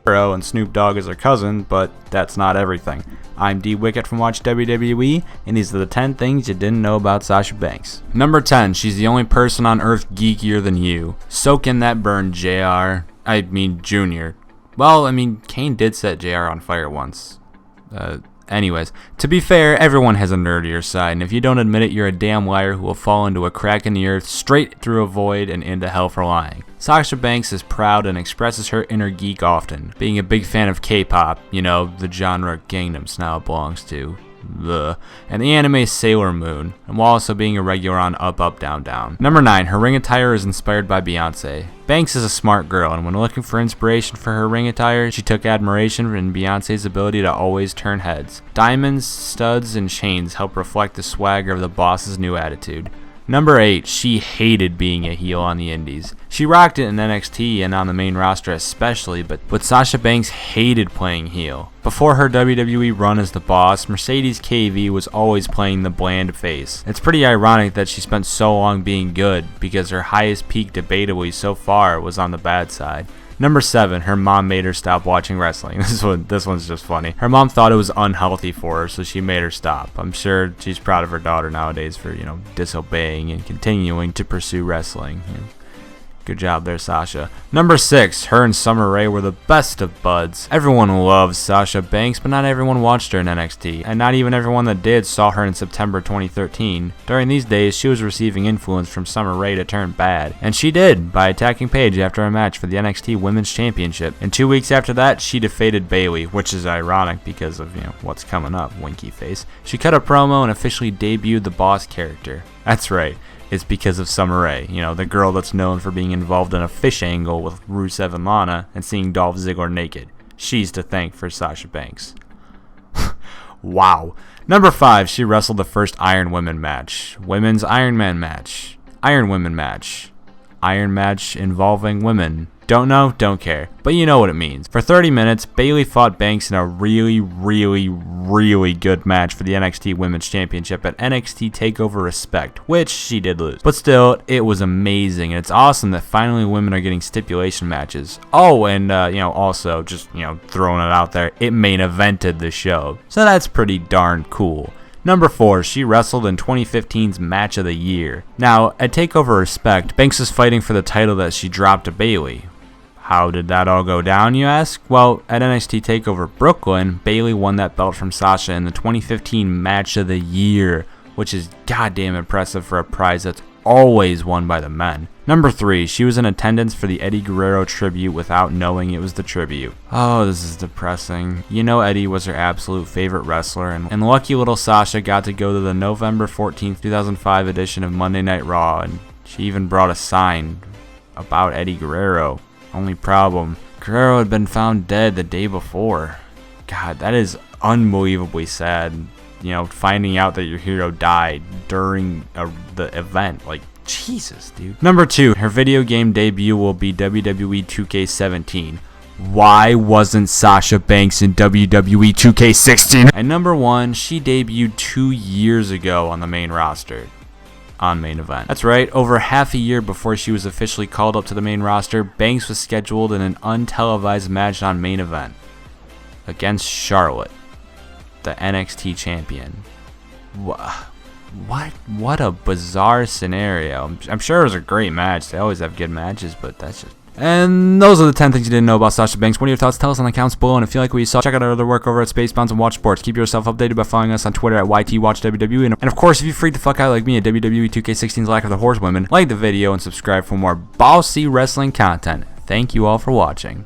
Guerrero and Snoop Dogg is her cousin, but that's not everything. I'm D Wicket from Watch WWE, and these are the 10 things you didn't know about Sasha Banks. Number 10, she's the only person on earth geekier than you. Soak in that burn, JR. I mean, Junior. Well, I mean, Kane did set JR on fire once. Anyways, to be fair, everyone has a nerdier side, and if you don't admit it, you're a damn liar who will fall into a crack in the earth, straight through a void, and into hell for lying. Sasha Banks is proud and expresses her inner geek often, being a big fan of K-pop, you know, the genre Gangnam Style belongs to. And the anime Sailor Moon, and while also being a regular on Up Up Down Down. Number 9, her ring attire is inspired by Beyonce. Banks is a smart girl, and when looking for inspiration for her ring attire, she took admiration in Beyonce's ability to always turn heads. Diamonds, studs, and chains help reflect the swagger of the boss's new attitude. Number 8, she hated being a heel on the indies. She rocked it in NXT and on the main roster especially, but Sasha Banks hated playing heel. Before her WWE run as the boss, Mercedes KV was always playing the bland face. It's pretty ironic that she spent so long being good, because her highest peak debatably so far was on the bad side. Number 7, her mom made her stop watching wrestling. This one's just funny. Her mom thought it was unhealthy for her, so she made her stop. I'm sure she's proud of her daughter nowadays for, disobeying and continuing to pursue wrestling. Good job there, Sasha. Number 6, her and Summer Rae were the best of buds. Everyone loves Sasha Banks, but not everyone watched her in NXT, and not even everyone that did saw her in September 2013. During these days, she was receiving influence from Summer Rae to turn bad, and she did by attacking Paige after a match for the NXT Women's Championship. And 2 weeks after that, she defeated Bayley, which is ironic because of, what's coming up, winky face. She cut a promo and officially debuted the boss character. That's right. It's because of Summer Rae, the girl that's known for being involved in a fish angle with Rusev and Lana and seeing Dolph Ziggler naked. She's to thank for Sasha Banks. Wow. Number 5, she wrestled the first Iron Women match. Women's Iron Man match. Iron Women match. Iron match involving women. Don't know, don't care. But you know what it means. For 30 minutes, Bayley fought Banks in a really, really, really good match for the NXT Women's Championship at NXT TakeOver Respect, which she did lose. But still, it was amazing, and it's awesome that finally women are getting stipulation matches. Oh, and, also, just, throwing it out there, it main evented the show. So that's pretty darn cool. Number 4, she wrestled in 2015's Match of the Year. Now, at TakeOver Respect, Banks is fighting for the title that she dropped to Bayley. How did that all go down, you ask? Well, at NXT TakeOver Brooklyn, Bayley won that belt from Sasha in the 2015 Match of the Year, which is goddamn impressive for a prize that's always won by the men. Number 3, she was in attendance for the Eddie Guerrero tribute without knowing it was the tribute. Oh, this is depressing. Eddie was her absolute favorite wrestler, and lucky little Sasha got to go to the November 14th, 2005 edition of Monday Night Raw, and she even brought a sign about Eddie Guerrero. Only problem, Guerrero had been found dead the day before. God, that is unbelievably sad. Finding out that your hero died during the event. Like, Jesus, dude. Number 2, her video game debut will be WWE 2K17. Why wasn't Sasha Banks in WWE 2K16? And number 1, she debuted 2 years ago on the main roster. On main event. That's right, over half a year before she was officially called up to the main roster, Banks was scheduled in an untelevised match on main event against Charlotte, the NXT champion. What a bizarre scenario. I'm sure it was a great match. They always have good matches, but that's just... And those are the 10 things you didn't know about Sasha Banks. What are your thoughts? Tell us in the comments below. And if you like what you saw, check out our other work over at Spacebounds and Watch Sports. Keep yourself updated by following us on Twitter at YTWatchWWE. And of course, if you freak the fuck out like me at WWE 2K16's lack of the horsewomen, like the video and subscribe for more bossy wrestling content. Thank you all for watching.